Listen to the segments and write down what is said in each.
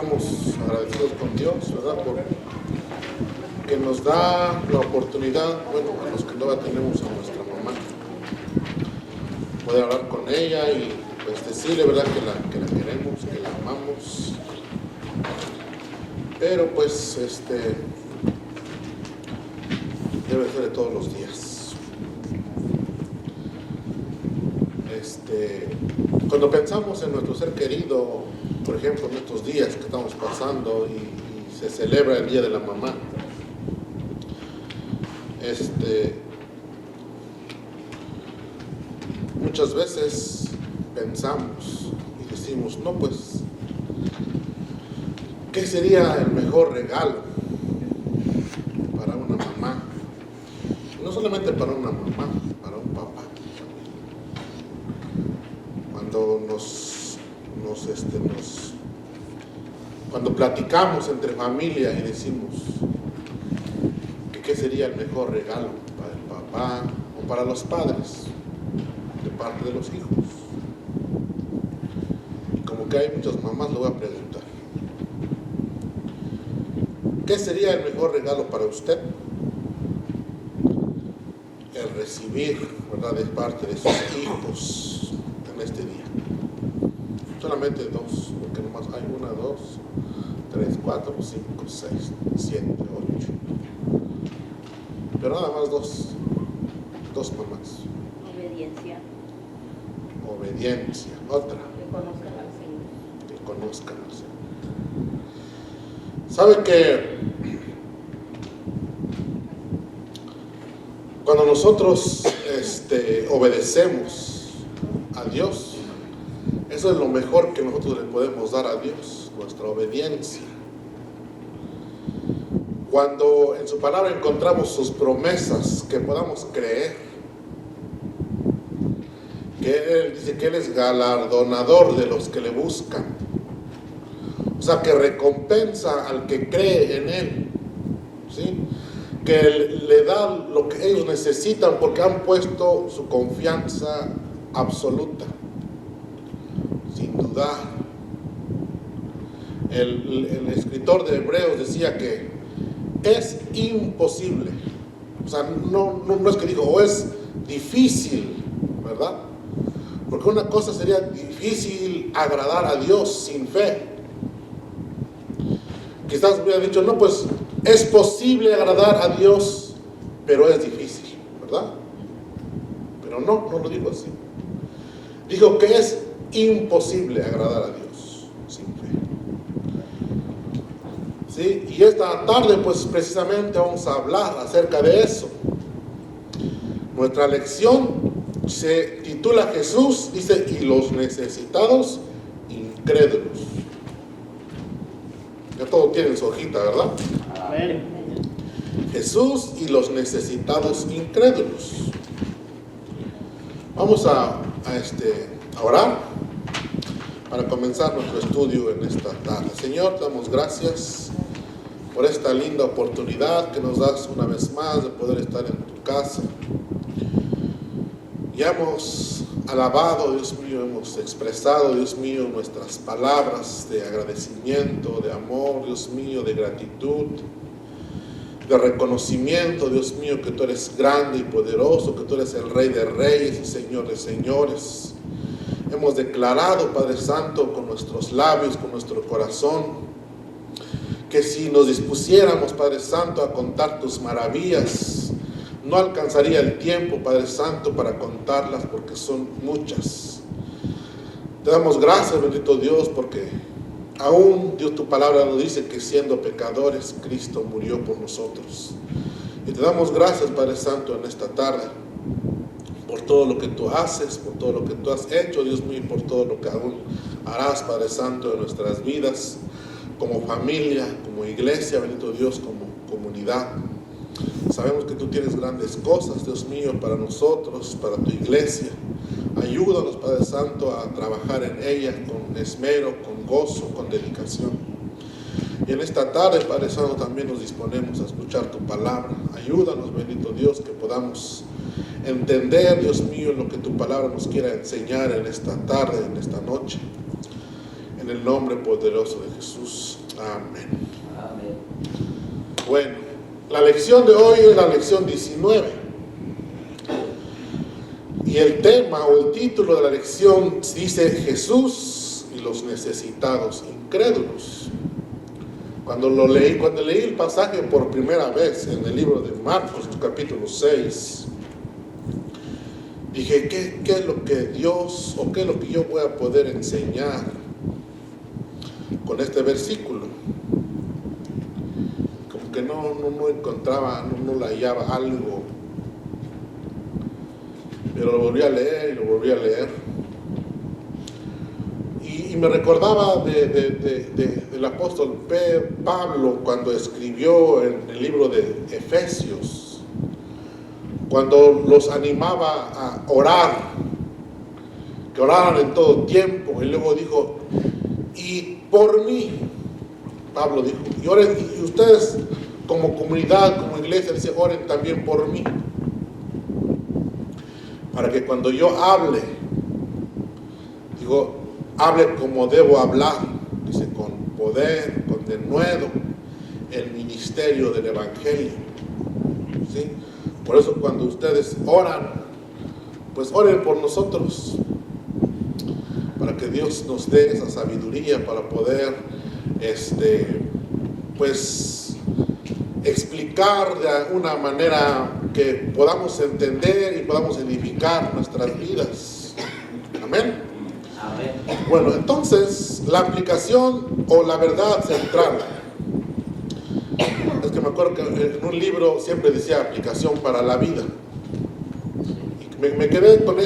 estamos agradecidos con Dios, ¿verdad? Porque nos da la oportunidad, bueno, a los que no la tenemos, a nuestra mamá, poder hablar con ella y pues decirle, ¿verdad? Que la queremos, que la amamos. Pero pues debe ser de todos los días. Cuando pensamos en nuestro ser querido, por ejemplo, en estos días que estamos pasando y se celebra el Día de la Mamá, muchas veces pensamos y decimos, no, pues, ¿qué sería el mejor regalo para una mamá? Y no solamente para una mamá, para un papá. Cuando cuando platicamos entre familia y decimos que qué sería el mejor regalo para el papá o para los padres de parte de los hijos. Y como que hay muchas mamás, le voy a preguntar, ¿qué sería el mejor regalo para usted? El recibir, ¿verdad?, de parte de sus hijos en este día. Solamente dos, porque nomás hay 1, 2, 3, 4, 5, 6, 7, 8. Pero nada más dos mamás. Obediencia. Otra. Que conozcan al Señor. ¿Sabe que cuando nosotros obedecemos a Dios, eso es lo mejor que nosotros le podemos dar a Dios, nuestra obediencia? Cuando en su palabra encontramos sus promesas, que podamos creer que Él dice que Él es galardonador de los que le buscan, o sea, que recompensa al que cree en Él, ¿sí? Que le da lo que ellos necesitan porque han puesto su confianza absoluta, sin dudar. El escritor de Hebreos decía que es imposible, o sea, no es que dijo, o es difícil, ¿verdad? Porque una cosa sería difícil agradar a Dios sin fe. Quizás hubiera dicho, no, pues es posible agradar a Dios, pero es difícil, ¿verdad? Pero no lo dijo así. Dijo que es imposible agradar a Dios sin fe. ¿Sí? Y esta tarde, pues precisamente vamos a hablar acerca de eso. Nuestra lección se titula Jesús, dice, y los necesitados incrédulos. Ya todo tiene su hojita, ¿verdad? Amén. Jesús y los necesitados incrédulos. Vamos a orar para comenzar nuestro estudio en esta tarde. Señor, te damos gracias por esta linda oportunidad que nos das una vez más de poder estar en tu casa. Ya hemos alabado, Dios mío, hemos expresado, Dios mío, nuestras palabras de agradecimiento, de amor, Dios mío, de gratitud, de reconocimiento, Dios mío, que tú eres grande y poderoso, que tú eres el Rey de Reyes y Señor de Señores. Hemos declarado, Padre Santo, con nuestros labios, con nuestro corazón, que si nos dispusiéramos, Padre Santo, a contar tus maravillas, no alcanzaría el tiempo, Padre Santo, para contarlas, porque son muchas. Te damos gracias, bendito Dios, porque aún Dios, tu palabra nos dice que siendo pecadores, Cristo murió por nosotros. Y te damos gracias, Padre Santo, en esta tarde, por todo lo que tú haces, por todo lo que tú has hecho, Dios mío, y por todo lo que aún harás, Padre Santo, en nuestras vidas, como familia, como iglesia, bendito Dios, como comunidad. Sabemos que tú tienes grandes cosas, Dios mío, para nosotros, para tu iglesia. Ayúdanos, Padre Santo, a trabajar en ella con esmero, con gozo, con dedicación. Y en esta tarde, Padre Santo, también nos disponemos a escuchar tu palabra. Ayúdanos, bendito Dios, que podamos entender, Dios mío, lo que tu palabra nos quiera enseñar en esta tarde, en esta noche. En en el nombre poderoso de Jesús. Amén. Amén. Bueno, la lección de hoy es la lección 19. Y el tema o el título de la lección dice Jesús y los necesitados incrédulos. Cuando leí el pasaje por primera vez en el libro de Marcos, capítulo 6, dije, ¿qué es lo que Dios o qué es lo que yo voy a poder enseñar con este versículo? Como que no encontraba, no le hallaba algo. Pero lo volví a leer y lo volví a leer. Y me recordaba del apóstol Pablo cuando escribió en el libro de Efesios, cuando los animaba a orar, que oraran en todo tiempo, y luego dijo, y por mí, Pablo dijo, y oren, y ustedes como comunidad, como iglesia, dice, oren también por mí, para que cuando yo hable, digo, hable como debo hablar, dice, con poder, con denuedo, el ministerio del Evangelio, ¿sí? Por eso cuando ustedes oran, pues oren por nosotros, para que Dios nos dé esa sabiduría para poder, pues, explicar de una manera que podamos entender y podamos edificar nuestras vidas. Amén. Amén. Bueno, entonces, la aplicación o la verdad central. Es que me acuerdo que en un libro siempre decía aplicación para la vida. Y me quedé con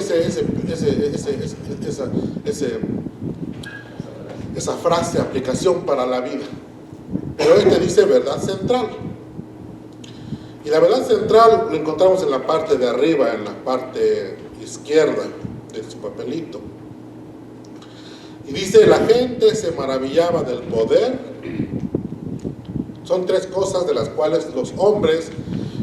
esa frase, aplicación para la vida. Pero dice verdad central. Y la verdad central lo encontramos en la parte de arriba, en la parte izquierda de su papelito. Y dice, la gente se maravillaba del poder. Son tres cosas de las cuales los hombres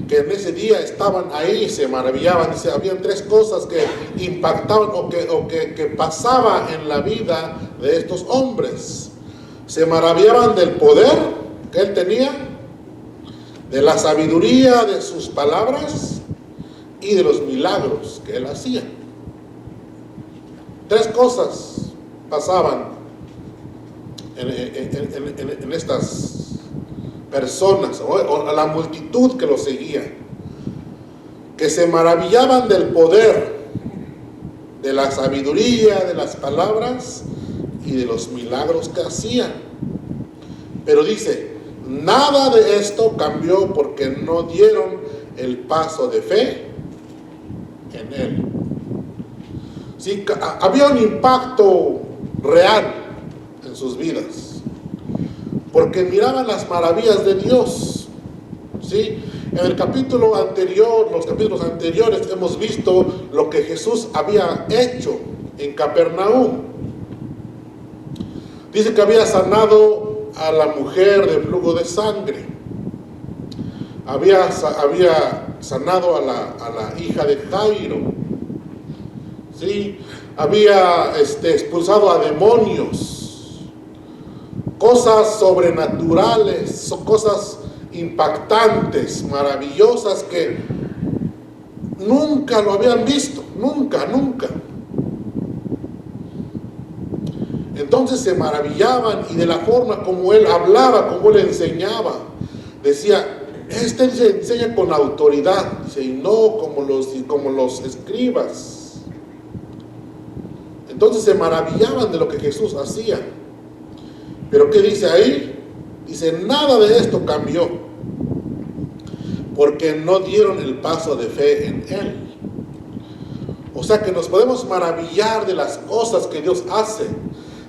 que en ese día estaban ahí se maravillaban. Dice, habían tres cosas que impactaban o que pasaba en la vida de estos hombres. Se maravillaban del poder que él tenía, de la sabiduría de sus palabras y de los milagros que él hacía. Tres cosas pasaban en estas personas o a la multitud que lo seguía, que se maravillaban del poder, de la sabiduría, de las palabras y de los milagros que hacían. Pero dice, nada de esto cambió porque no dieron el paso de fe en él. Sí, había un impacto real en sus vidas, porque miraban las maravillas de Dios, ¿sí? En el capítulo anterior, los capítulos anteriores, hemos visto lo que Jesús había hecho en Capernaum. Dice que había sanado a la mujer de flujo de sangre, había sanado a la hija de Jairo, ¿sí? Había expulsado a demonios. Cosas sobrenaturales, cosas impactantes, maravillosas que nunca lo habían visto, nunca. Entonces se maravillaban y de la forma como él hablaba, como él enseñaba, decía, se enseña con autoridad, dice, y no como los escribas. Entonces se maravillaban de lo que Jesús hacía. Pero ¿qué dice ahí? Dice, nada de esto cambió, porque no dieron el paso de fe en él. O sea que nos podemos maravillar de las cosas que Dios hace,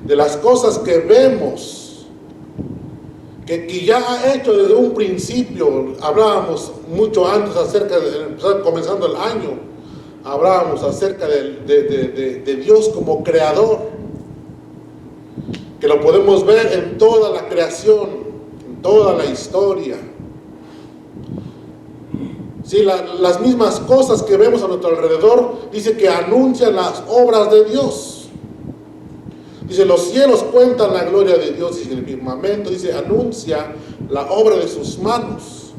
de las cosas que vemos, que ya ha hecho desde un principio. Hablábamos mucho antes acerca de, comenzando el año, hablábamos acerca de Dios como creador, que lo podemos ver en toda la creación, en toda la historia. Sí, las mismas cosas que vemos a nuestro alrededor, dice que anuncian las obras de Dios. Dice, los cielos cuentan la gloria de Dios y el firmamento, dice, anuncia la obra de sus manos.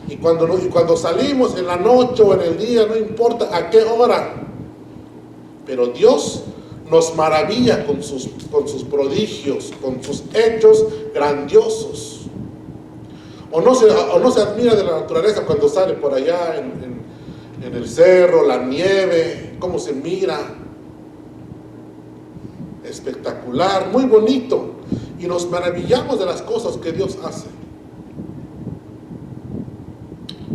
Y cuando salimos en la noche o en el día, no importa a qué hora, pero Dios nos maravilla con sus prodigios, con sus hechos grandiosos. O no se admira de la naturaleza cuando sale por allá en el cerro, la nieve, cómo se mira. Espectacular, muy bonito. Y nos maravillamos de las cosas que Dios hace.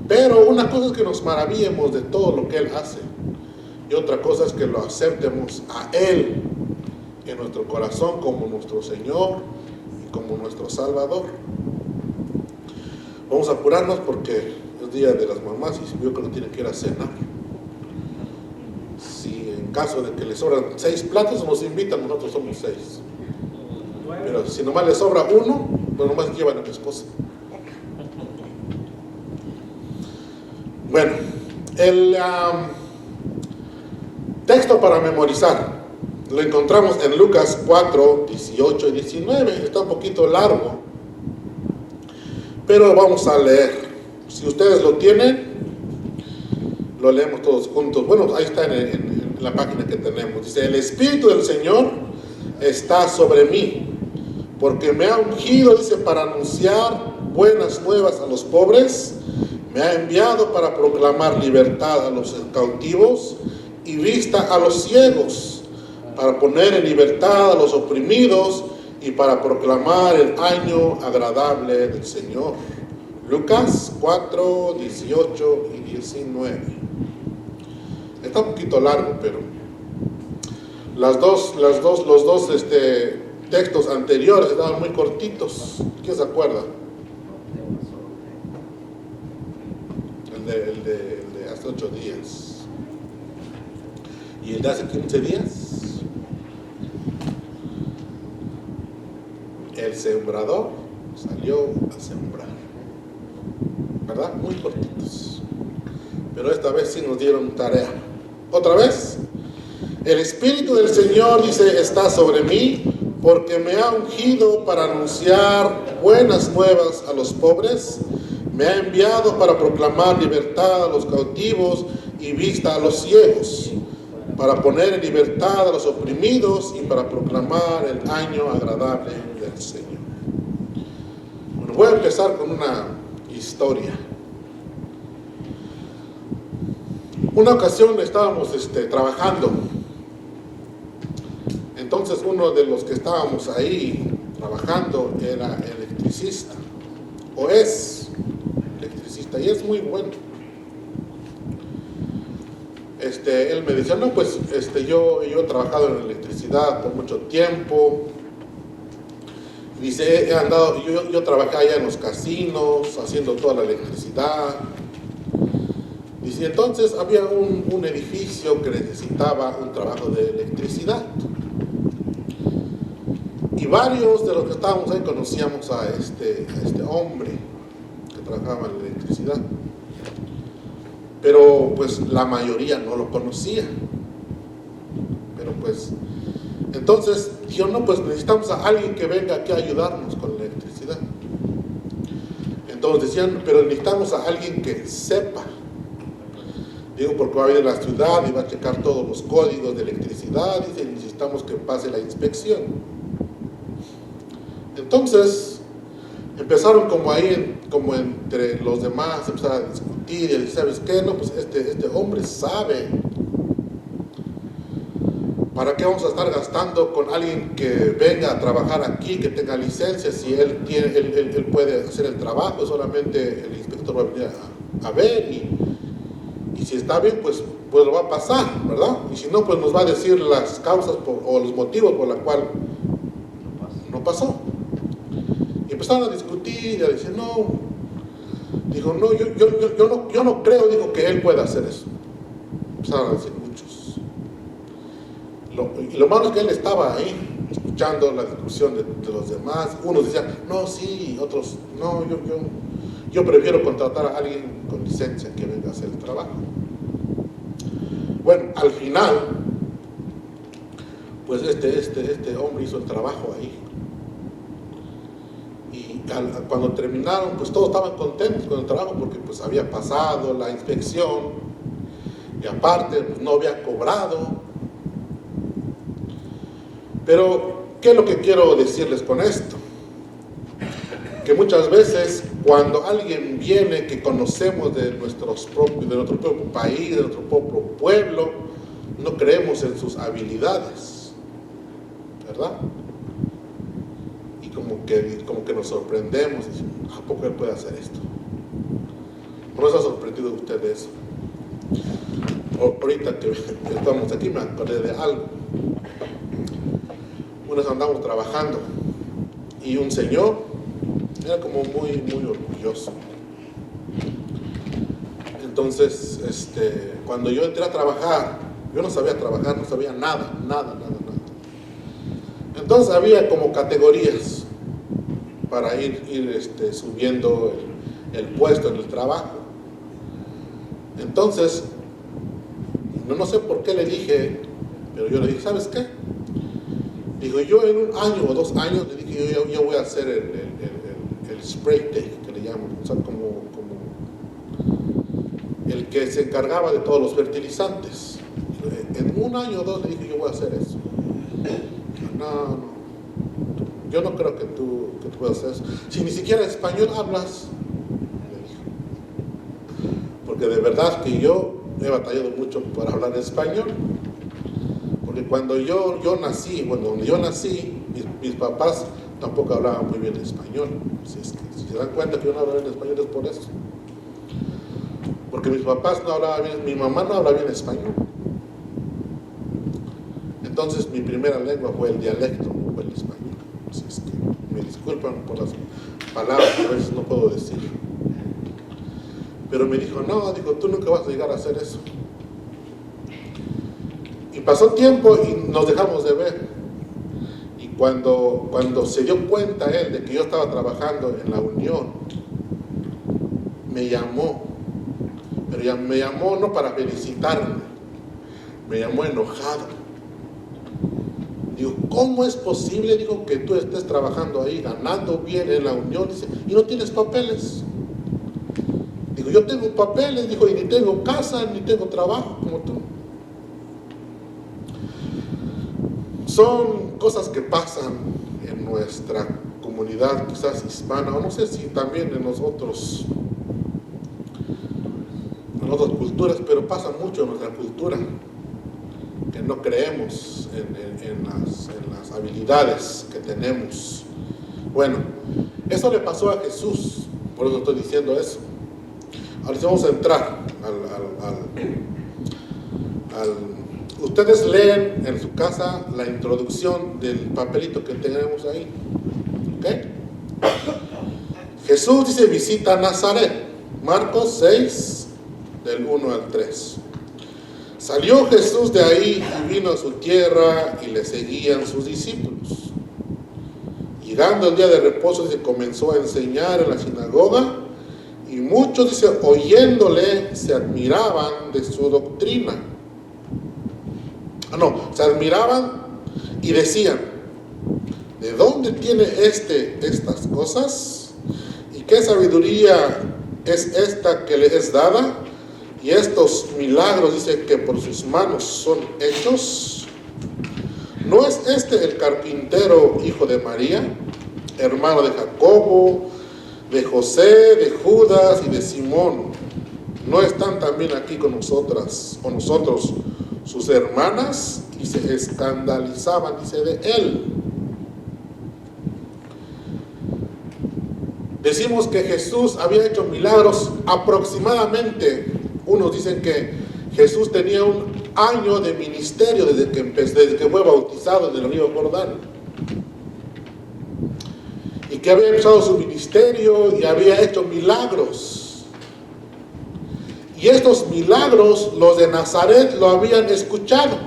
Pero una cosa es que nos maravillemos de todo lo que Él hace. Y otra cosa es que lo aceptemos a Él en nuestro corazón como nuestro Señor y como nuestro Salvador. Vamos a apurarnos porque es día de las mamás y yo creo que tienen que ir a cenar. Si en caso de que les sobran 6 platos, nos invitan, nosotros somos 6. Pero si nomás les sobra uno, pues nomás llevan a mi esposa. Bueno, el texto para memorizar lo encontramos en Lucas 4, 18 y 19. Está un poquito largo, pero vamos a leer. Si ustedes lo tienen, lo leemos todos juntos. Bueno, ahí está en la página que tenemos. Dice, el Espíritu del Señor está sobre mí, porque me ha ungido, dice, para anunciar buenas nuevas a los pobres. Me ha enviado para proclamar libertad a los cautivos y vista a los ciegos, para poner en libertad a los oprimidos y para proclamar el año agradable del Señor. Lucas 4, 18 y 19. Está un poquito largo, pero los dos textos anteriores estaban muy cortitos. ¿Quién se acuerda? El de hace 8 días. ¿Y el de hace 15 días? El sembrador salió a sembrar. ¿Verdad? Muy cortitos. Pero esta vez sí nos dieron tarea. ¿Otra vez? El Espíritu del Señor, dice, está sobre mí, porque me ha ungido para anunciar buenas nuevas a los pobres. Me ha enviado para proclamar libertad a los cautivos y vista a los ciegos, para poner en libertad a los oprimidos y para proclamar el año agradable del Señor. Bueno, voy a empezar con una historia. Una ocasión estábamos trabajando. Entonces uno de los que estábamos ahí trabajando era electricista, o es electricista, y es muy bueno. Él me decía, no, pues yo he trabajado en electricidad por mucho tiempo. Dice, yo trabajé allá en los casinos, haciendo toda la electricidad. Dice, entonces había un edificio que necesitaba un trabajo de electricidad. Y varios de los que estábamos ahí conocíamos a este hombre que trabajaba en electricidad. Pero pues la mayoría no lo conocía. Pero pues, entonces dijeron, no, pues necesitamos a alguien que venga aquí a ayudarnos con la electricidad. Entonces decían, pero necesitamos a alguien que sepa. Digo, porque va a venir a la ciudad y va a checar todos los códigos de electricidad. Y necesitamos que pase la inspección. Entonces empezaron como ahí, como entre los demás, empezaron a discutir y decir, ¿sabes qué? No, pues este hombre sabe. ¿Para qué vamos a estar gastando con alguien que venga a trabajar aquí, que tenga licencia, si él puede hacer el trabajo? Solamente el inspector va a venir a ver y si está bien, pues lo va a pasar, ¿verdad? Y si no, pues nos va a decir las causas o los motivos por los cuales no pasó. Y empezaron a discutir y a decir, no. Dijo, no, yo no creo, dijo, que él pueda hacer eso. Empezaron a decir muchos. Y lo malo es que él estaba ahí, escuchando la discusión de los demás. Unos decían, no, sí, otros, no, yo prefiero contratar a alguien con licencia que venga a hacer el trabajo. Bueno, al final, pues este hombre hizo el trabajo ahí. Y cuando terminaron, pues todos estaban contentos con el trabajo porque pues había pasado la inspección y aparte pues, no había cobrado. Pero, ¿qué es lo que quiero decirles con esto? Que muchas veces cuando alguien viene que conocemos de nuestro propio país, de nuestro propio pueblo, no creemos en sus habilidades, ¿verdad? Y como que nos sorprendemos y decimos, ¿a poco él puede hacer esto? ¿No se ha sorprendido usted de eso? Ahorita que estamos aquí me acordé de algo. Una vez andamos trabajando y un señor era como muy orgulloso. Entonces, cuando yo entré a trabajar, yo no sabía trabajar, no sabía nada. Entonces había como categorías para ir subiendo el puesto en el trabajo. Entonces, no sé por qué le dije, pero yo le dije, ¿sabes qué? Dijo, yo en 1 año o 2 años, le dije, yo voy a hacer el spray tech, que le llaman, o sea, como el que se encargaba de todos los fertilizantes. En 1 año o 2 le dije, yo voy a hacer eso. No, yo no creo que tú puedas hacer eso. Si ni siquiera español hablas, le dijo. Porque de verdad que yo he batallado mucho para hablar español. Porque cuando yo nací, donde yo nací, mis papás tampoco hablaban muy bien español. Si se dan cuenta que yo no hablo bien español es por eso. Porque mis papás no hablaban bien, mi mamá no habla bien español. Entonces mi primera lengua fue el dialecto, no fue el español. Así es que me disculpan por las palabras que a veces no puedo decir. Pero me dijo, no, tú nunca vas a llegar a hacer eso. Y pasó tiempo y nos dejamos de ver. Y cuando se dio cuenta él de que yo estaba trabajando en la Unión, me llamó. Pero ya me llamó no para felicitarme, me llamó enojado. Digo, ¿cómo es posible, digo, que tú estés trabajando ahí, ganando bien en la Unión, dice, y no tienes papeles? Digo, yo tengo papeles, dijo, y ni tengo casa, ni tengo trabajo como tú. Son cosas que pasan en nuestra comunidad, quizás hispana, o no sé si también en otras culturas, pero pasa mucho en nuestra cultura, que no creemos en las habilidades que tenemos. Bueno, eso le pasó a Jesús, por eso estoy diciendo eso. Ahora sí vamos a entrar ustedes leen en su casa la introducción del papelito que tenemos ahí. ¿Ok? Jesús dice, visita Nazaret. Marcos 6, del 1 al 3. Salió Jesús de ahí y vino a su tierra y le seguían sus discípulos. Llegando el día de reposo, dice, comenzó a enseñar en la sinagoga y muchos, dice, oyéndole, se admiraban de su doctrina. Se admiraban y decían, ¿de dónde tiene estas cosas? ¿Y qué sabiduría es esta que le es dada? Y estos milagros, dice, que por sus manos son hechos. ¿No es este el carpintero, hijo de María, hermano de Jacobo, de José, de Judas y de Simón? ¿No están también aquí con nosotros sus hermanas? Y se escandalizaban, dice, de él. Decimos que Jesús había hecho milagros aproximadamente. Unos dicen que Jesús tenía 1 año de ministerio desde que fue bautizado en el río Jordán. Y que había empezado su ministerio y había hecho milagros. Y estos milagros los de Nazaret lo habían escuchado.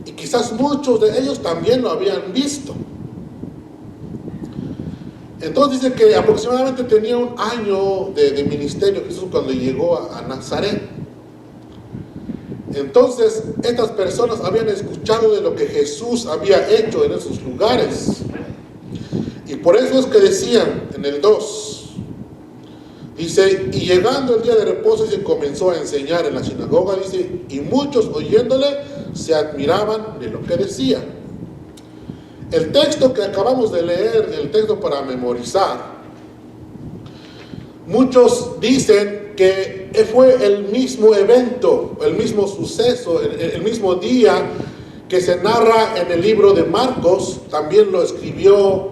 Y quizás muchos de ellos también lo habían visto. Entonces dice que aproximadamente tenía 1 año de ministerio Jesús cuando llegó a Nazaret. Entonces, estas personas habían escuchado de lo que Jesús había hecho en esos lugares. Y por eso es que decían en el 2, dice, y llegando el día de reposo, se comenzó a enseñar en la sinagoga, dice, y muchos oyéndole se admiraban de lo que decía. El texto que acabamos de leer, el texto para memorizar, muchos dicen que fue el mismo evento, el mismo suceso, el mismo día que se narra en el libro de Marcos. También lo escribió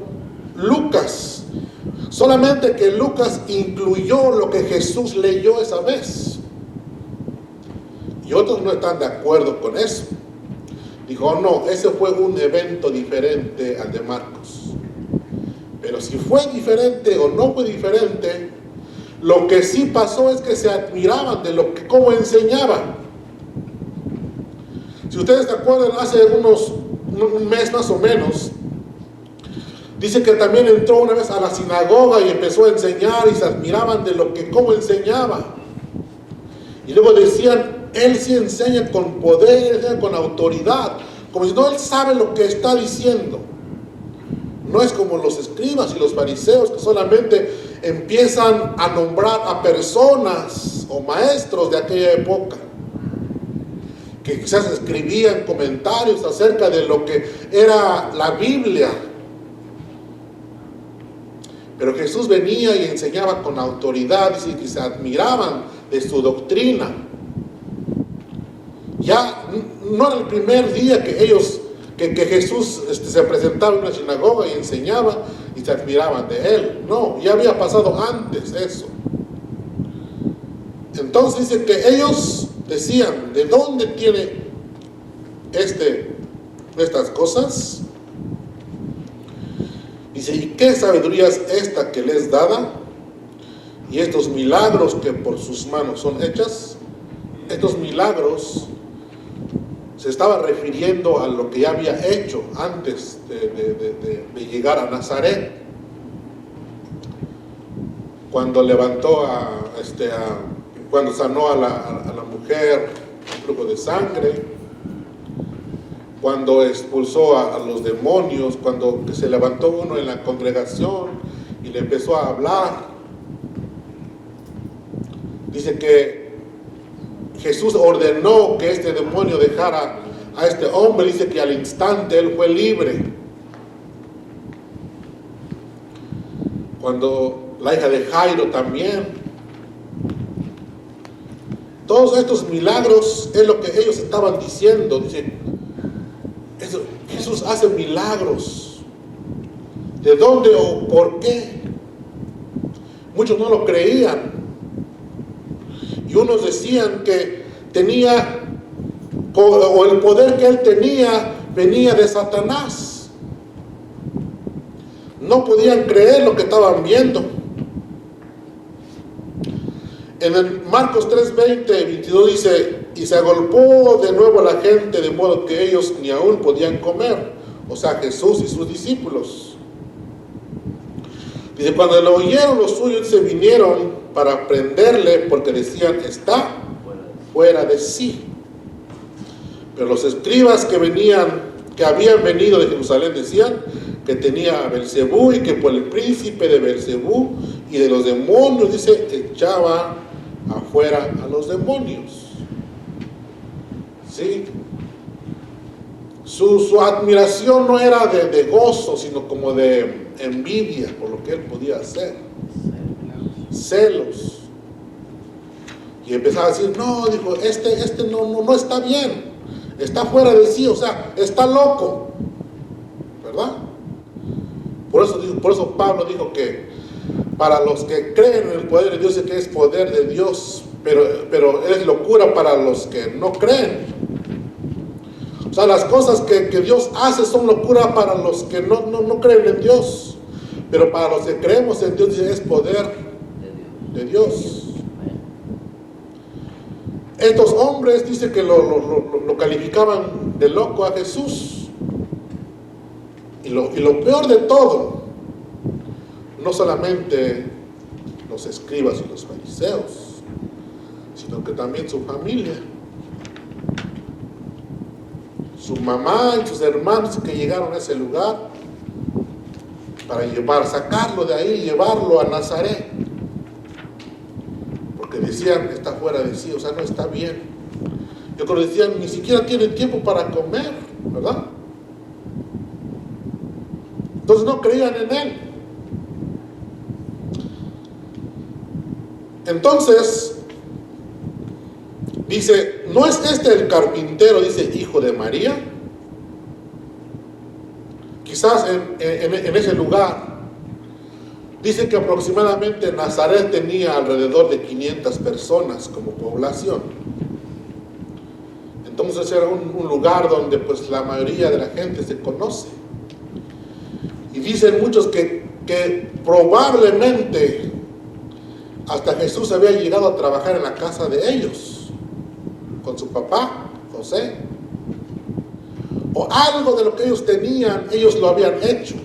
Lucas, solamente que Lucas incluyó lo que Jesús leyó esa vez, y otros no están de acuerdo con eso. Dijo, no, ese fue un evento diferente al de Marcos. Pero si fue diferente o no fue diferente, lo que sí pasó es que se admiraban de cómo enseñaba. Si ustedes se acuerdan, hace un mes más o menos, dice que también entró una vez a la sinagoga y empezó a enseñar, y se admiraban de cómo enseñaba. Y luego decían, él sí enseña con poder, enseña con autoridad, como si no él sabe lo que está diciendo. No es como los escribas y los fariseos, que solamente empiezan a nombrar a personas o maestros de aquella época, que quizás escribían comentarios acerca de lo que era la Biblia. Pero Jesús venía y enseñaba con autoridad, y que se admiraban de su doctrina. Ya no era el primer día que Jesús se presentaba en una sinagoga y enseñaba y se admiraban de él. No, ya había pasado antes eso. Entonces dice que ellos decían, ¿de dónde tiene estas cosas? Dice, ¿y qué sabiduría es esta que le es dada? Y estos milagros que por sus manos son hechas. Estos milagros se estaba refiriendo a lo que ya había hecho antes de llegar a Nazaret. Cuando levantó cuando sanó a la mujer un flujo de sangre, cuando expulsó a los demonios, cuando se levantó uno en la congregación y le empezó a hablar. Dice que Jesús ordenó que este demonio dejara a este hombre. Dice que al instante él fue libre. Cuando la hija de Jairo también. Todos estos milagros es lo que ellos estaban diciendo. Dice, Jesús hace milagros. ¿De dónde o por qué? Muchos no lo creían. Y unos decían que tenía, o el poder que él tenía, venía de Satanás. No podían creer lo que estaban viendo. En el Marcos 3:20-22 dice, y se agolpó de nuevo la gente, de modo que ellos ni aún podían comer. O sea, Jesús y sus discípulos. Dice, cuando lo oyeron los suyos, se vinieron para prenderle, porque decían, está fuera de sí. Pero los escribas que habían venido de Jerusalén, decían que tenía a Belcebú, y que por el príncipe de Belcebú y de los demonios, dice, echaba afuera a los demonios. ¿Sí? Su admiración no era de gozo, sino como de envidia por lo que él podía hacer. Celos. Y empezaba a decir, no, dijo, este no está bien, está fuera de sí, o sea, está loco, ¿verdad? Por eso Pablo dijo que para los que creen en el poder de Dios, es que es poder de Dios, pero es locura para los que no creen. O sea, las cosas que Dios hace son locura para los que no creen en Dios, pero para los que creemos en Dios es poder de Dios. Estos hombres dice que lo calificaban de loco a Jesús. Y lo peor de todo, no solamente los escribas y los fariseos, sino que también su familia. su mamá y sus hermanos que llegaron a ese lugar para sacarlo de ahí y llevarlo a Nazaret. Porque decían, está fuera de sí, o sea, no está bien. Y otros decían, ni siquiera tiene tiempo para comer, ¿verdad? Entonces no creían en él. Entonces, dice, ¿no es este el carpintero, dice, hijo de María? Quizás en ese lugar, dice que aproximadamente Nazaret tenía alrededor de 500 personas como población. Entonces era un lugar donde pues la mayoría de la gente se conoce. Y dicen muchos que probablemente hasta Jesús había llegado a trabajar en la casa de ellos, con su papá, José. O algo de lo que ellos tenían, ellos lo habían hecho.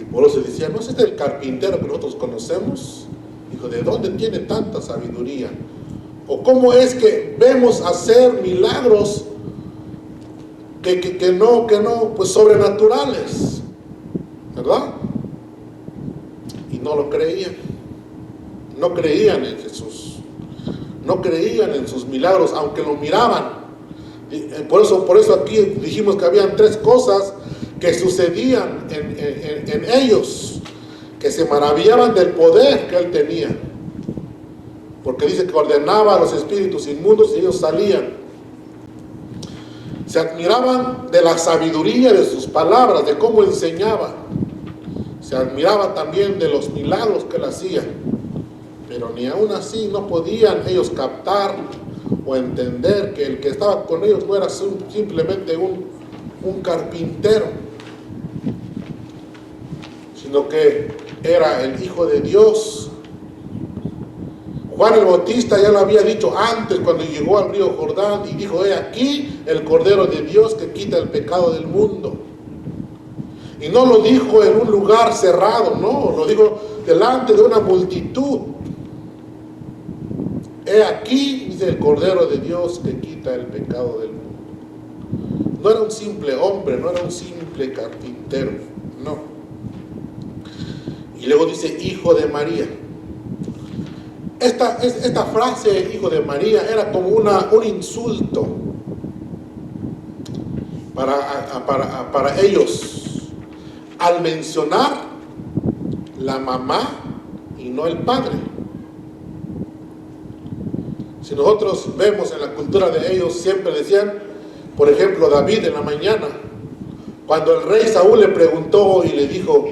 Y por eso decían, ¿no es este el carpintero que nosotros conocemos? Dijo, ¿de dónde tiene tanta sabiduría? ¿O cómo es que vemos hacer milagros que no, pues sobrenaturales? ¿Verdad? Y no lo creían. No creían en Jesús. No creían en sus milagros, aunque lo miraban. Por eso aquí dijimos que habían 3 cosas que sucedían en ellos, que se maravillaban del poder que él tenía. Porque dice que ordenaba a los espíritus inmundos y ellos salían. Se admiraban de la sabiduría de sus palabras, de cómo enseñaba. Se admiraban también de los milagros que él hacía. Pero ni aún así no podían ellos captar o entender que el que estaba con ellos no era simplemente un carpintero, sino que era el Hijo de Dios. Juan el Bautista ya lo había dicho antes cuando llegó al río Jordán y dijo, he aquí el Cordero de Dios que quita el pecado del mundo. Y no lo dijo en un lugar cerrado, no, lo dijo delante de una multitud. He aquí, dice, el Cordero de Dios que quita el pecado del mundo. No era un simple hombre, no era un simple carpintero, no. Y luego dice, Hijo de María. Esta frase, Hijo de María, era como un insulto para ellos, al mencionar la mamá y no el padre. Si nosotros vemos en la cultura de ellos, siempre decían, por ejemplo, David en la mañana, cuando el rey Saúl le preguntó y le dijo,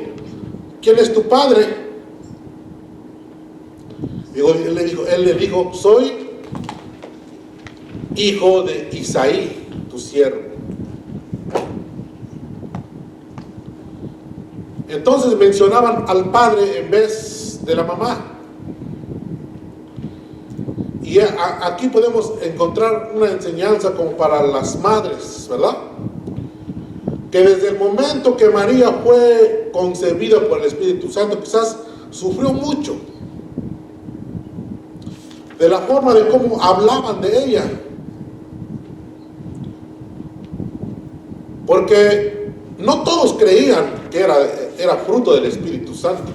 ¿quién es tu padre? Él le dijo, soy hijo de Isaí, tu siervo. Entonces mencionaban al padre en vez de la mamá. Y aquí podemos encontrar una enseñanza como para las madres, ¿verdad? Que desde el momento que María fue concebida por el Espíritu Santo, quizás sufrió mucho de la forma de cómo hablaban de ella. Porque no todos creían que era fruto del Espíritu Santo.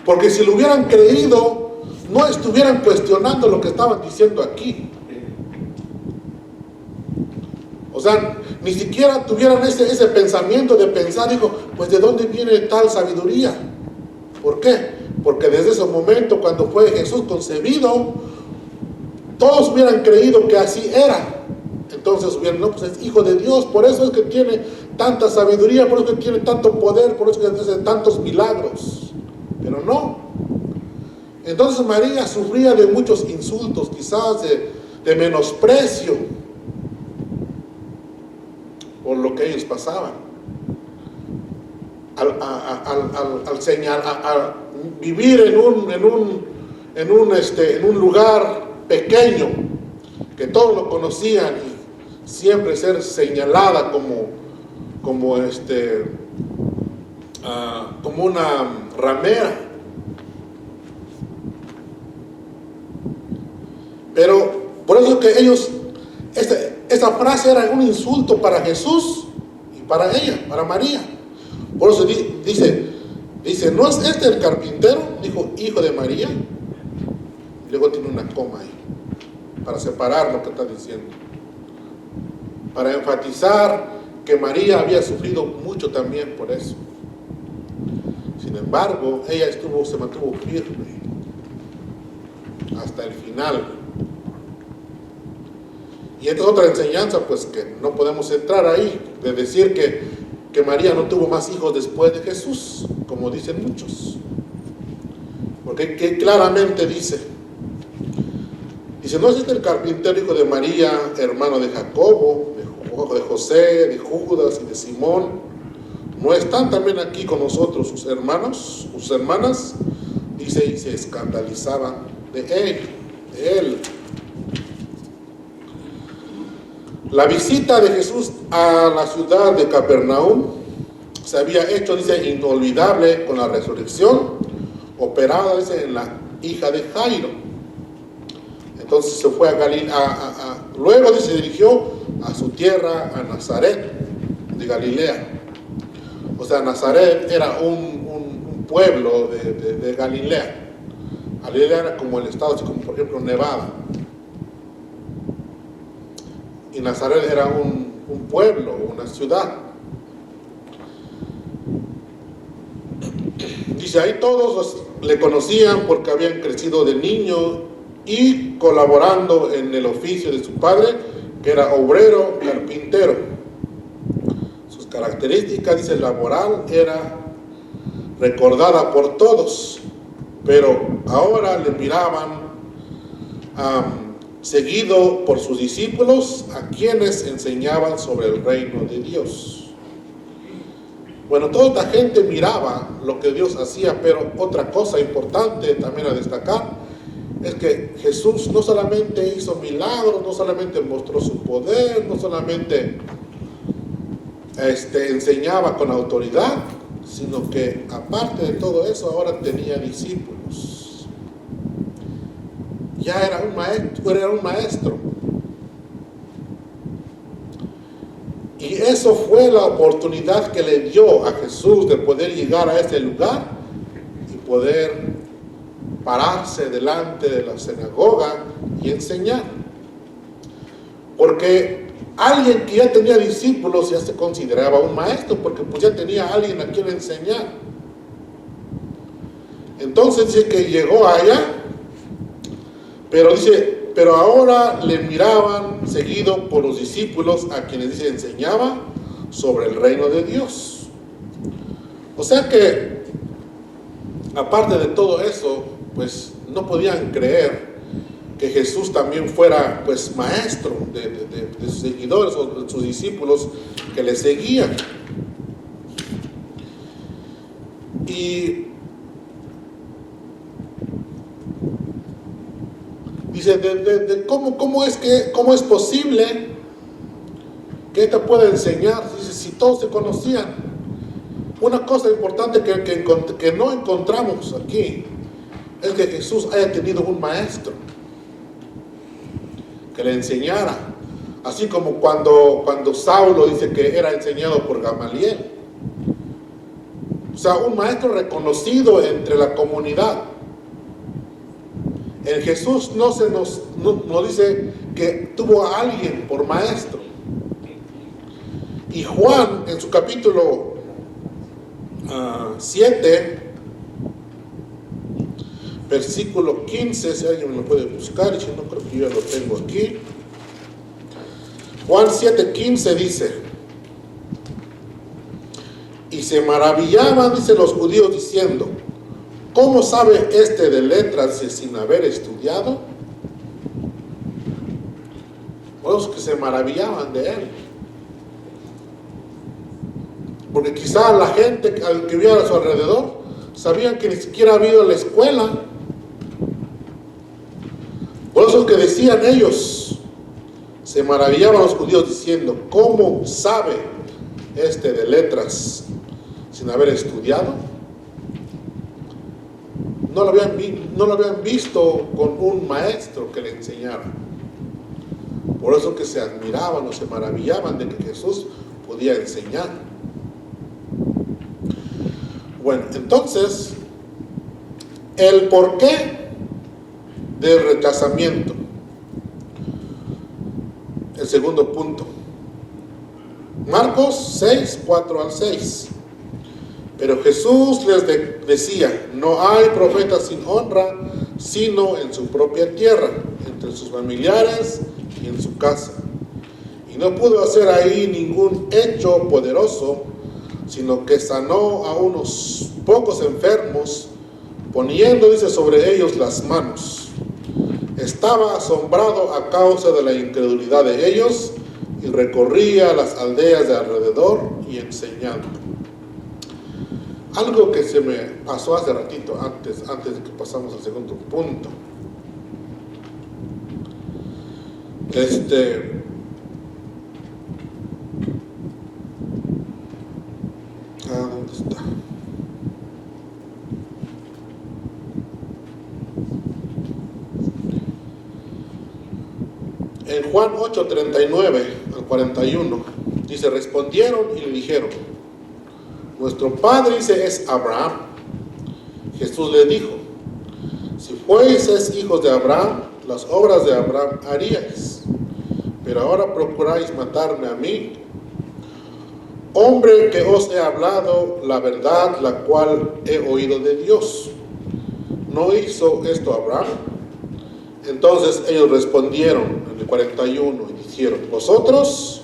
Porque si lo hubieran creído, no estuvieran cuestionando lo que estaban diciendo aquí. O sea, ni siquiera tuvieran ese pensamiento de pensar, dijo, pues ¿de dónde viene tal sabiduría? ¿Por qué? Porque desde ese momento, cuando fue Jesús concebido, todos hubieran creído que así era. Entonces hubieran, no, pues es Hijo de Dios, por eso es que tiene tanta sabiduría, por eso es que tiene tanto poder, por eso es que hace tantos milagros. Pero no. Entonces María sufría de muchos insultos, quizás de menosprecio por lo que ellos pasaban. Al vivir en un lugar pequeño, que todos lo conocían, y siempre ser señalada como una ramera. Pero por eso que ellos, esa frase era un insulto para Jesús y para ella, para María. Por eso dice, ¿no es este el carpintero? Dijo, hijo de María. Y luego tiene una coma ahí, para separar lo que está diciendo. Para enfatizar que María había sufrido mucho también por eso. Sin embargo, ella se mantuvo firme hasta el final. Y esta es otra enseñanza, pues, que no podemos entrar ahí, de decir que María no tuvo más hijos después de Jesús, como dicen muchos. Porque que claramente dice, ¿no es este el carpintero, hijo de María, hermano de Jacobo, de José, de Judas y de Simón? ¿No están también aquí con nosotros sus hermanos, sus hermanas? Dice, y se escandalizaban de él. La visita de Jesús a la ciudad de Capernaum se había hecho, dice, inolvidable con la resurrección operada, dice, en la hija de Jairo. Entonces se fue a Galilea, luego se dirigió a su tierra, a Nazaret de Galilea. O sea, Nazaret era un pueblo de Galilea. Galilea era como el estado, así como por ejemplo Nevada. Y Nazaret era un pueblo, una ciudad. Dice, ahí todos le conocían porque habían crecido de niño y colaborando en el oficio de su padre, que era obrero, carpintero. Sus características, dice, laboral, era recordada por todos, pero ahora le miraban seguido por sus discípulos, a quienes enseñaban sobre el reino de Dios. Bueno, toda esta gente miraba lo que Dios hacía, pero otra cosa importante también a destacar es que Jesús no solamente hizo milagros, no solamente mostró su poder, no solamente enseñaba con autoridad, sino que aparte de todo eso ahora tenía discípulos. Ya era un maestro. Y eso fue la oportunidad que le dio a Jesús de poder llegar a ese lugar y poder pararse delante de la sinagoga y enseñar. Porque alguien que ya tenía discípulos ya se consideraba un maestro, porque pues ya tenía a alguien a quien enseñar. Entonces dice que llegó allá, pero ahora le miraban seguido por los discípulos a quienes dice enseñaba sobre el reino de Dios. O sea que, aparte de todo eso, pues no podían creer que Jesús también fuera pues maestro de sus seguidores o de sus discípulos que le seguían. Y dice, ¿cómo es posible que esta pueda enseñar? Dice, si todos se conocían. Una cosa importante que no encontramos aquí es que Jesús haya tenido un maestro que le enseñara. Así como cuando Saulo dice que era enseñado por Gamaliel. O sea, un maestro reconocido entre la comunidad. En Jesús no dice que tuvo a alguien por maestro. Y Juan, en su capítulo 7, versículo 15, si alguien me lo puede buscar, y si no, creo que yo ya lo tengo aquí. Juan 7:15 dice: y se maravillaban, dice, los judíos diciendo: ¿cómo sabe este de letras sin haber estudiado? Los que se maravillaban de él. Porque quizá la gente que vivía a su alrededor sabían que ni siquiera había ido a la escuela. Por eso es que decían ellos, se maravillaban los judíos diciendo: ¿cómo sabe este de letras sin haber estudiado? No lo habían visto con un maestro que le enseñara. Por eso que se admiraban o se maravillaban de que Jesús podía enseñar. Bueno, entonces, el porqué del rechazamiento. El segundo punto. Marcos 6, 4 al 6. Pero Jesús les decía, no hay profeta sin honra, sino en su propia tierra, entre sus familiares y en su casa. Y no pudo hacer ahí ningún hecho poderoso, sino que sanó a unos pocos enfermos, poniendo, dice, sobre ellos las manos. Estaba asombrado a causa de la incredulidad de ellos, y recorría las aldeas de alrededor y enseñando. Algo que se me pasó hace ratito, antes de que pasamos al segundo punto. ¿Dónde está? En Juan 8, 39 al 41, dice, respondieron y le dijeron, nuestro padre, dice, es Abraham. Jesús le dijo, si fueseis hijos de Abraham, las obras de Abraham haríais, pero ahora procuráis matarme a mí, hombre que os he hablado la verdad, la cual he oído de Dios. ¿No hizo esto Abraham? Entonces ellos respondieron en el 41 y dijeron, vosotros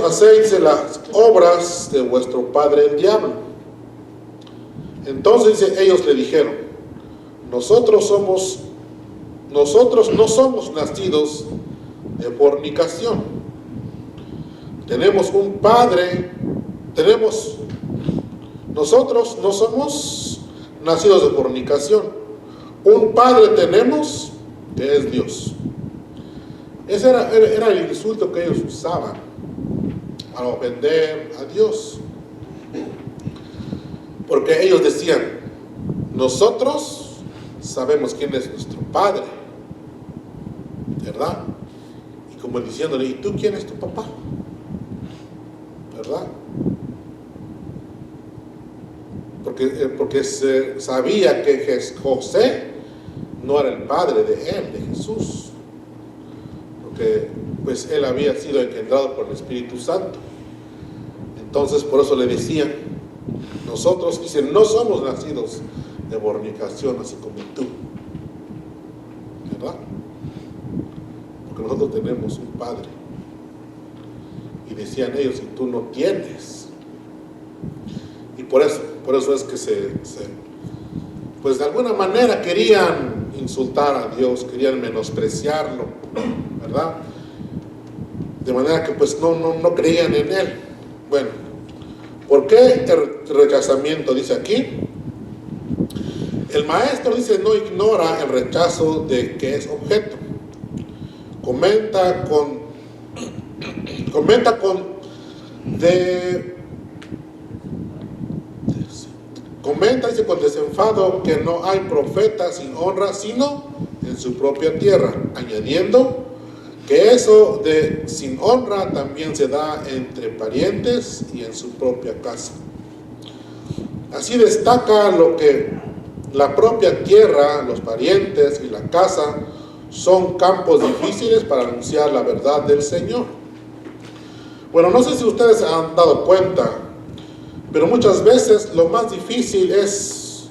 hacéis las obras de vuestro padre el diablo. Entonces ellos le dijeron, nosotros no somos nacidos de fornicación. Tenemos un padre, nosotros no somos nacidos de fornicación. Un padre tenemos que es Dios. Ese era el insulto que ellos usaban para ofender a Dios. Porque ellos decían, nosotros sabemos quién es nuestro padre, ¿verdad? Y como diciéndole, ¿y tú quién es tu papá? ¿Verdad? Porque se sabía que José no era el padre de él, de Jesús, porque pues él había sido engendrado por el Espíritu Santo. Entonces por eso le decían, nosotros, dicen, no somos nacidos de fornicación así como tú, ¿verdad? Porque nosotros tenemos un padre. Y decían ellos, y tú no tienes. Y por eso es que pues de alguna manera querían insultar a Dios, querían menospreciarlo, ¿verdad? De manera que pues no creían en Él. Bueno, ¿por qué el rechazamiento? Dice aquí, el maestro dice no ignora el rechazo de que es objeto. Comenta dice con desenfado que no hay profeta sin honra sino en su propia tierra, añadiendo que eso de sin honra también se da entre parientes y en su propia casa. Así destaca lo que la propia tierra, los parientes y la casa son campos difíciles para anunciar la verdad del Señor. Bueno, no sé si ustedes se han dado cuenta, pero muchas veces lo más difícil es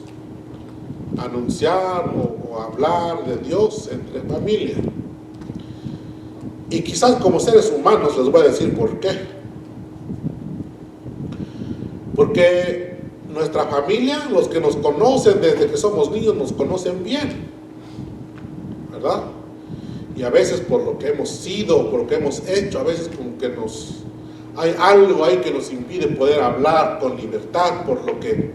anunciar o hablar de Dios entre familia. Y quizás como seres humanos les voy a decir por qué. Porque nuestra familia, los que nos conocen desde que somos niños, nos conocen bien, ¿verdad? Y a veces por lo que hemos sido, por lo que hemos hecho, a veces como que hay algo ahí que nos impide poder hablar con libertad por lo que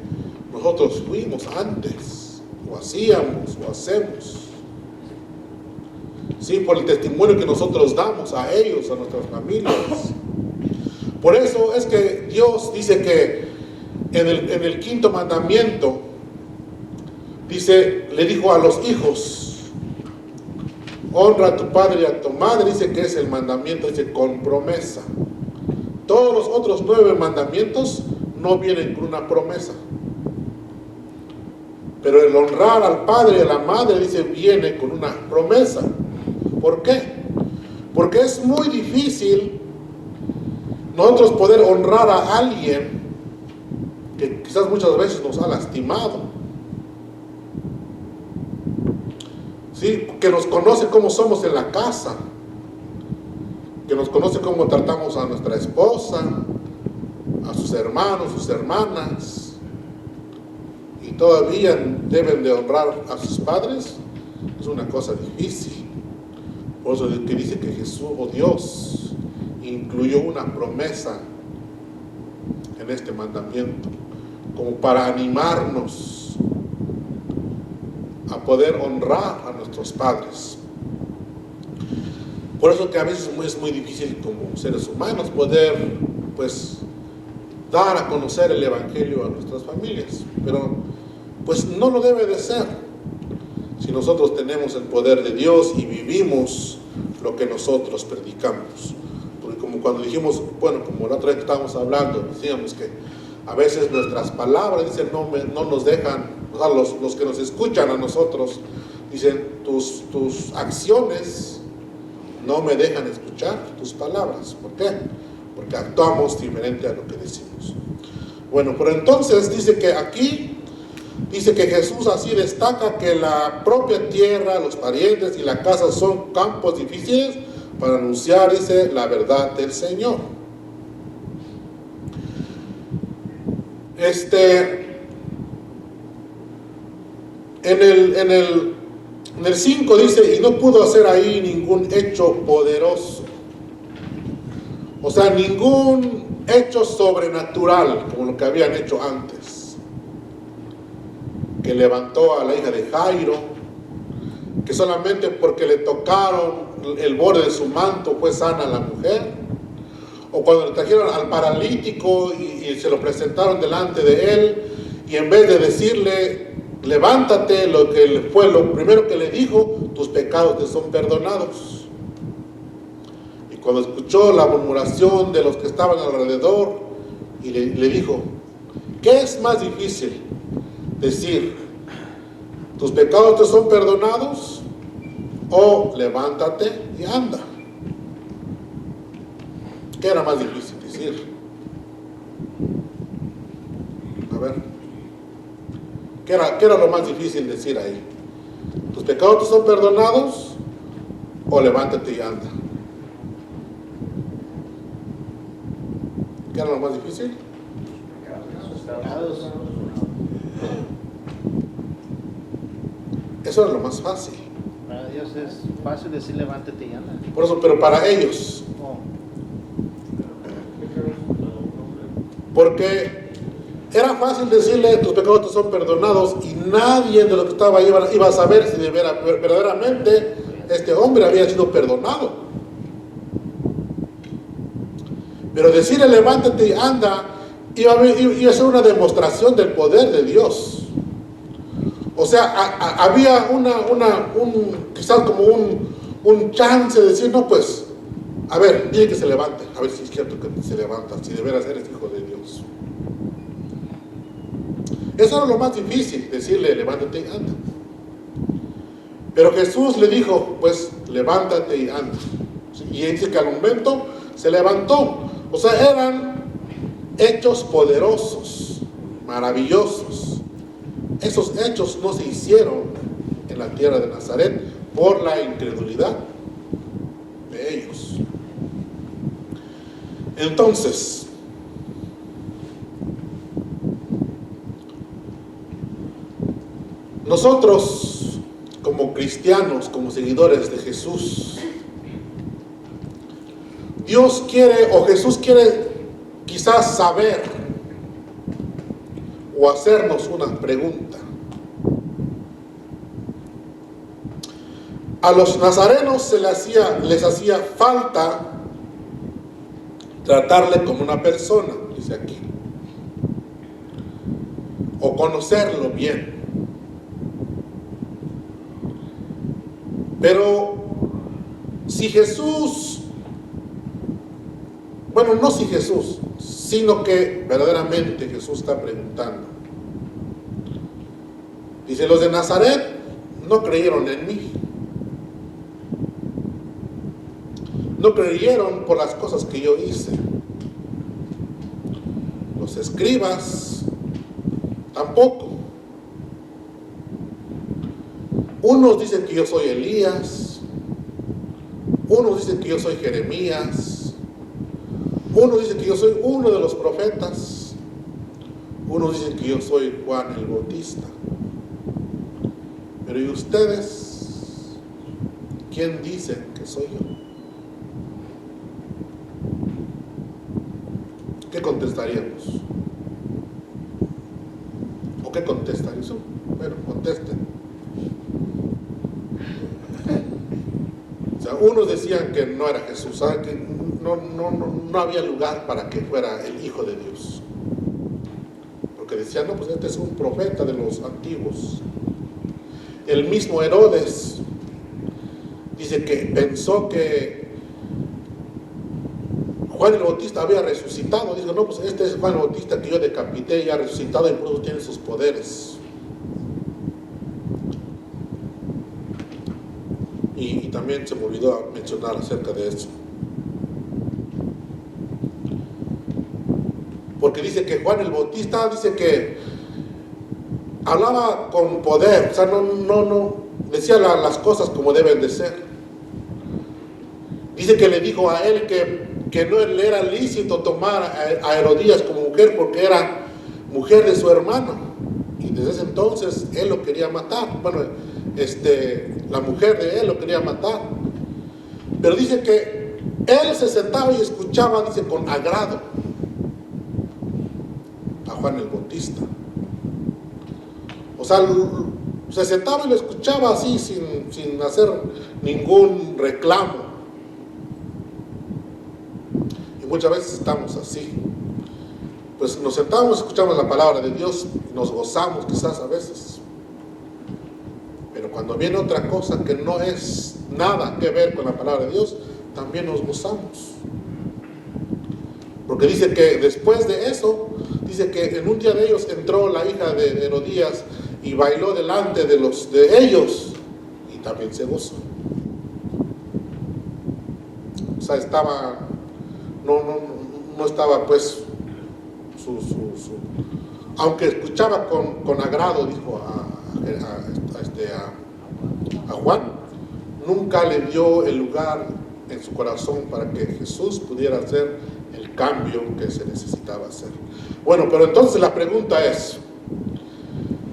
nosotros fuimos antes, o hacíamos, o hacemos. Sí, por el testimonio que nosotros damos a ellos, a nuestras familias. Por eso es que Dios dice que en el quinto mandamiento, dice, le dijo a los hijos, honra a tu padre y a tu madre, dice que es el mandamiento, dice con promesa. Todos los otros 9 mandamientos no vienen con una promesa. Pero el honrar al padre y a la madre, dice, viene con una promesa. ¿Por qué? Porque es muy difícil nosotros poder honrar a alguien que quizás muchas veces nos ha lastimado. ¿Sí? Que nos conoce cómo somos en la casa, que nos conoce cómo tratamos a nuestra esposa, a sus hermanos, sus hermanas, y todavía deben de honrar a sus padres. Es una cosa difícil. Por eso es que dice que Jesús o Dios incluyó una promesa en este mandamiento, como para animarnos a poder honrar a nuestros padres. Por eso que a veces es muy difícil como seres humanos poder, pues, dar a conocer el Evangelio a nuestras familias. Pero, pues, no lo debe de ser. Si nosotros tenemos el poder de Dios y vivimos lo que nosotros predicamos. Porque como cuando dijimos, bueno, como la otra vez que estábamos hablando, decíamos que a veces nuestras palabras, dicen, no nos dejan, o sea, los que nos escuchan a nosotros, dicen, tus acciones no me dejan escuchar tus palabras. ¿Por qué? Porque actuamos diferente a lo que decimos. Bueno, pero entonces dice que aquí, dice que Jesús así destaca que la propia tierra, los parientes y la casa son campos difíciles para anunciar, dice, la verdad del Señor. En el 5 dice, y no pudo hacer ahí ningún hecho poderoso. O sea, ningún hecho sobrenatural como lo que habían hecho antes. Que levantó a la hija de Jairo, que solamente porque le tocaron el borde de su manto fue sana la mujer. O cuando le trajeron al paralítico y se lo presentaron delante de él, y en vez de decirle, levántate, lo primero que le dijo, tus pecados te son perdonados. Y cuando escuchó la murmuración de los que estaban alrededor, y le dijo, ¿qué es más difícil? Decir, tus pecados te son perdonados, o levántate y anda. ¿Qué era más difícil decir? A ver, ¿qué era lo más difícil decir ahí? ¿Tus pecados te son perdonados? ¿O levántate y anda? ¿Qué era lo más difícil? Eso era lo más fácil. Para Dios es fácil decir levántate y anda. Por eso, pero para ellos, porque era fácil decirle tus pecados te son perdonados y nadie de los que estaba ahí iba a saber si verdaderamente este hombre había sido perdonado. Pero decirle levántate y anda iba a ser una demostración del poder de Dios. O sea, había quizás como un chance de decir, no, pues, a ver, dile que se levante, a ver si es cierto que se levanta, si de veras eres hijo de Dios. Eso era lo más difícil, decirle, levántate y anda. Pero Jesús le dijo, pues, levántate y anda. Y dice que al momento se levantó. O sea, eran hechos poderosos, maravillosos. Esos hechos no se hicieron en la tierra de Nazaret por la incredulidad de ellos. Entonces, nosotros como cristianos, como seguidores de Jesús, Dios quiere o Jesús quiere quizás saber o hacernos una pregunta. A los nazarenos les hacía falta tratarle como una persona, dice aquí, o conocerlo bien. Pero si Jesús, bueno, no si Jesús, sino que verdaderamente Jesús está preguntando. Dice, los de Nazaret no creyeron en mí. No creyeron por las cosas que yo hice. Los escribas tampoco. Unos dicen que yo soy Elías. Unos dicen que yo soy Jeremías. Unos dicen que yo soy uno de los profetas. Unos dicen que yo soy Juan el Bautista. Pero ¿y ustedes? ¿Quién dicen que soy yo? ¿Qué contestaríamos? ¿O qué contestaríamos? Bueno, contesten. O sea, unos decían que no era Jesús, ¿saben? Que no había lugar para que fuera el Hijo de Dios. Porque decían, no, pues este es un profeta de los antiguos. El mismo Herodes dice que pensó que Juan el Bautista había resucitado. Dijo, no, pues este es Juan el Bautista que yo decapité y ha resucitado y por eso tiene sus poderes. Y también se me olvidó mencionar acerca de eso. Porque dice que Juan el Bautista, dice que hablaba con poder, o sea, no decía las cosas como deben de ser. Dice que le dijo a él que no le era lícito tomar a Herodías como mujer porque era mujer de su hermano. Y desde ese entonces él lo quería matar. Bueno, la mujer de él lo quería matar. Pero dice que él se sentaba y escuchaba, dice, con agrado a Juan el Bautista. O sea, se sentaba y lo escuchaba así, sin hacer ningún reclamo. Y muchas veces estamos así. Pues nos sentamos, escuchamos la palabra de Dios, nos gozamos quizás a veces. Pero cuando viene otra cosa que no es nada que ver con la palabra de Dios, también nos gozamos. Porque dice que después de eso, dice que en un día de ellos entró la hija de Herodías y bailó delante de ellos y también se gozó. O sea, no estaba pues aunque escuchaba con agrado, dijo a Juan, nunca le dio el lugar en su corazón para que Jesús pudiera hacer el cambio que se necesitaba hacer. Bueno, pero entonces la pregunta es,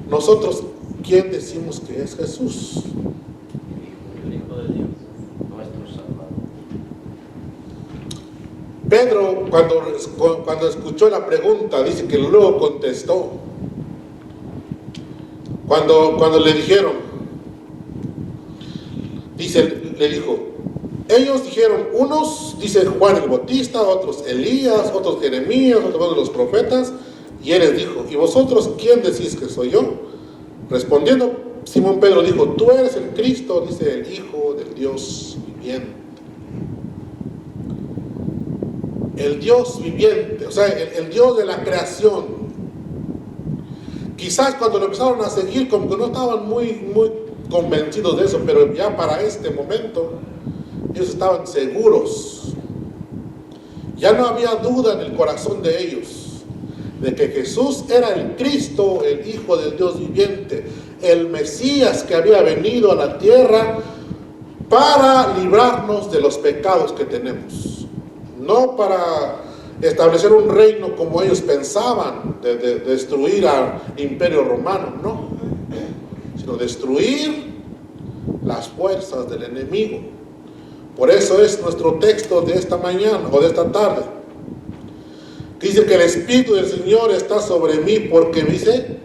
nosotros, ¿quién decimos que es Jesús? El Hijo de Dios, nuestro Salvador. Pedro, cuando escuchó la pregunta, dice que luego contestó. Cuando le dijeron, le dijo, ellos dijeron, unos, dice Juan el Bautista, otros Elías, otros Jeremías, otros de los profetas, y él les dijo, ¿y vosotros quién decís que soy yo? Respondiendo, Simón Pedro dijo, tú eres el Cristo, dice, el Hijo del Dios viviente. El Dios viviente, o sea, el Dios de la creación. Quizás cuando lo empezaron a seguir, como que no estaban muy convencidos de eso, pero ya para este momento, ellos estaban seguros. Ya no había duda en el corazón de ellos de que Jesús era el Cristo, el Hijo del Dios viviente, el Mesías que había venido a la tierra para librarnos de los pecados que tenemos. No para establecer un reino como ellos pensaban, de destruir al imperio romano, no, sino destruir las fuerzas del enemigo. Por eso es nuestro texto de esta mañana o de esta tarde, que dice que el Espíritu del Señor está sobre mí porque dice,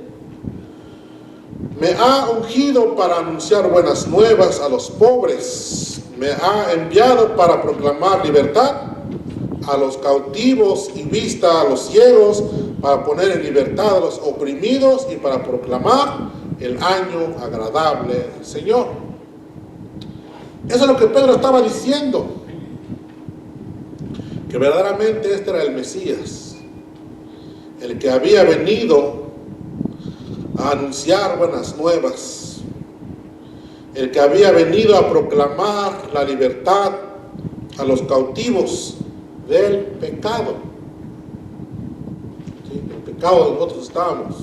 me ha ungido para anunciar buenas nuevas a los pobres, me ha enviado para proclamar libertad a los cautivos y vista a los ciegos, para poner en libertad a los oprimidos y para proclamar el año agradable del Señor. Eso es lo que Pedro estaba diciendo, que verdaderamente este era el Mesías, el que había venido a anunciar buenas nuevas, el que había venido a proclamar la libertad a los cautivos del pecado. ¿Sí? El pecado donde nosotros estábamos.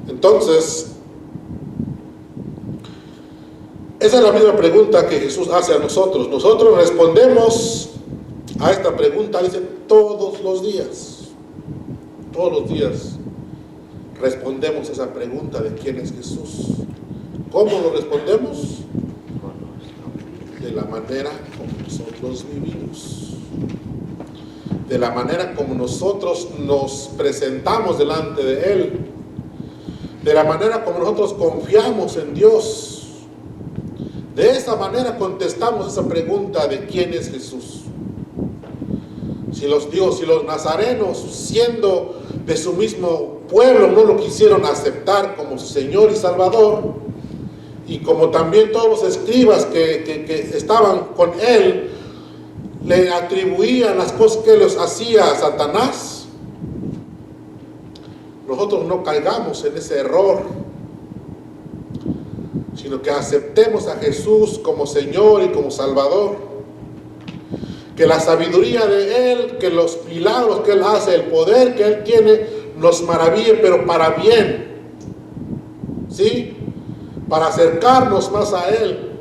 Entonces, esa es la misma pregunta que Jesús hace a nosotros. Nosotros respondemos a esta pregunta, dice, todos los días. Todos los días respondemos a esa pregunta de quién es Jesús. ¿Cómo lo respondemos? De la manera como nosotros vivimos. De la manera como nosotros nos presentamos delante de Él. De la manera como nosotros confiamos en Dios. De esa manera contestamos esa pregunta de quién es Jesús. Si los nazarenos, siendo de su mismo pueblo, no lo quisieron aceptar como su Señor y Salvador, y como también todos los escribas que estaban con Él, le atribuían las cosas que les hacía a Satanás, nosotros no caigamos en ese error, sino que aceptemos a Jesús como Señor y como Salvador. Que la sabiduría de Él, que los milagros que Él hace, el poder que Él tiene, nos maraville, pero para bien. ¿Sí? Para acercarnos más a Él.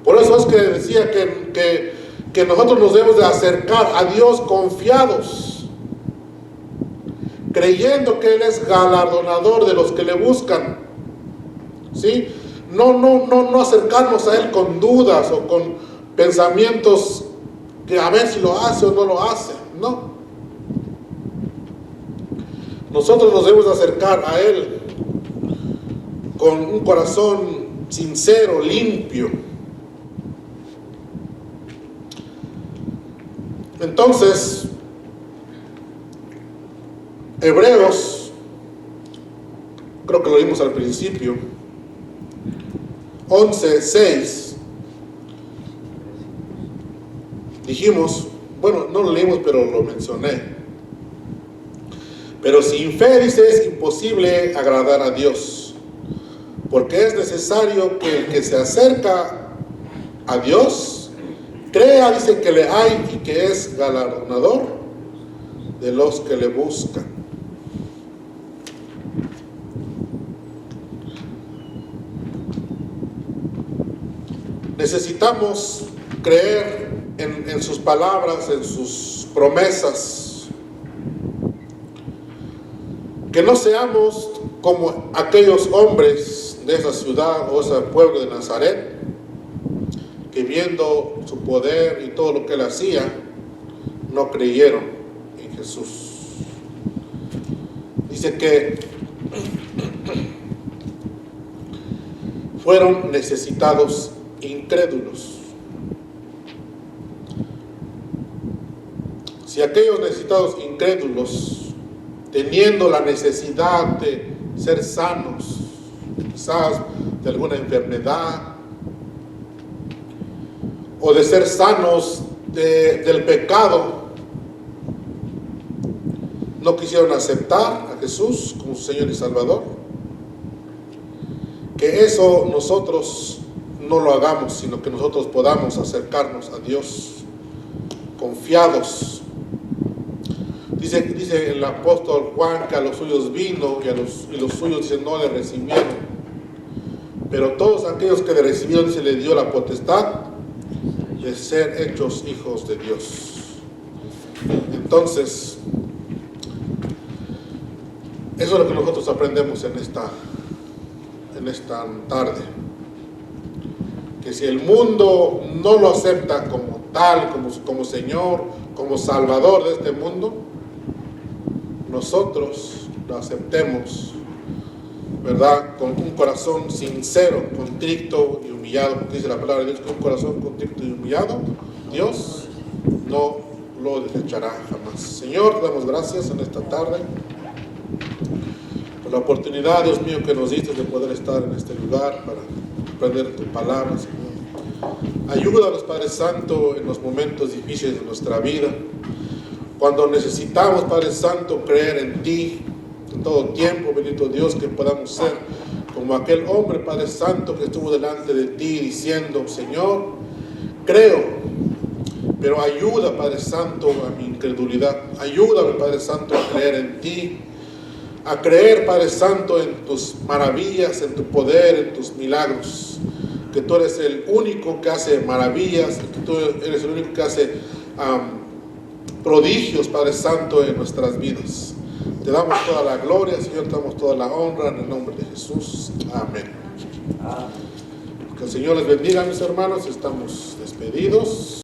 Por eso es que decía que nosotros nos debemos de acercar a Dios confiados, creyendo que Él es galardonador de los que le buscan. ¿Sí? No acercarnos a Él con dudas o con pensamientos que a ver si lo hace o no lo hace. No. Nosotros nos debemos acercar a Él con un corazón sincero, limpio. Entonces, Hebreos, creo que lo vimos al principio, 11:6, dijimos, bueno, no lo leímos, pero lo mencioné. Pero sin fe, dice, es imposible agradar a Dios, porque es necesario que el que se acerca a Dios crea, dice, que le hay y que es galardonador de los que le buscan. Necesitamos creer en sus palabras, en sus promesas. Que no seamos como aquellos hombres de esa ciudad o ese pueblo de Nazaret, que viendo su poder y todo lo que Él hacía, no creyeron en Jesús. Dice que fueron necesitados incrédulos. Si aquellos necesitados incrédulos, teniendo la necesidad de ser sanos, quizás de alguna enfermedad, o de ser sanos del pecado, no quisieron aceptar a Jesús como su Señor y Salvador, que eso nosotros no lo hagamos, sino que nosotros podamos acercarnos a Dios confiados. Dice el apóstol Juan que a los suyos vino y los suyos, dice, no le recibieron. Pero todos aquellos que le recibieron, se le dio la potestad de ser hechos hijos de Dios. Entonces, eso es lo que nosotros aprendemos en esta tarde. Que si el mundo no lo acepta como tal, como Señor, como Salvador de este mundo, nosotros lo aceptemos, ¿verdad? Con un corazón sincero, contrito y humillado, porque dice la palabra de Dios, con un corazón contrito y humillado, Dios no lo desechará jamás. Señor, te damos gracias en esta tarde por la oportunidad, Dios mío, que nos diste de poder estar en este lugar para comprender tu palabra, Señor. Ayúdanos, Padre Santo, en los momentos difíciles de nuestra vida, cuando necesitamos, Padre Santo, creer en ti en todo tiempo, bendito Dios, que podamos ser como aquel hombre, Padre Santo, que estuvo delante de ti diciendo: Señor, creo, pero ayuda, Padre Santo, a mi incredulidad. Ayúdame, Padre Santo, a creer en ti, a creer, Padre Santo, en tus maravillas, en tu poder, en tus milagros, que tú eres el único que hace maravillas, que tú eres el único que hace prodigios, Padre Santo, en nuestras vidas. Te damos toda la gloria, Señor, te damos toda la honra en el nombre de Jesús. Amén. Que el Señor les bendiga, mis hermanos. Estamos despedidos.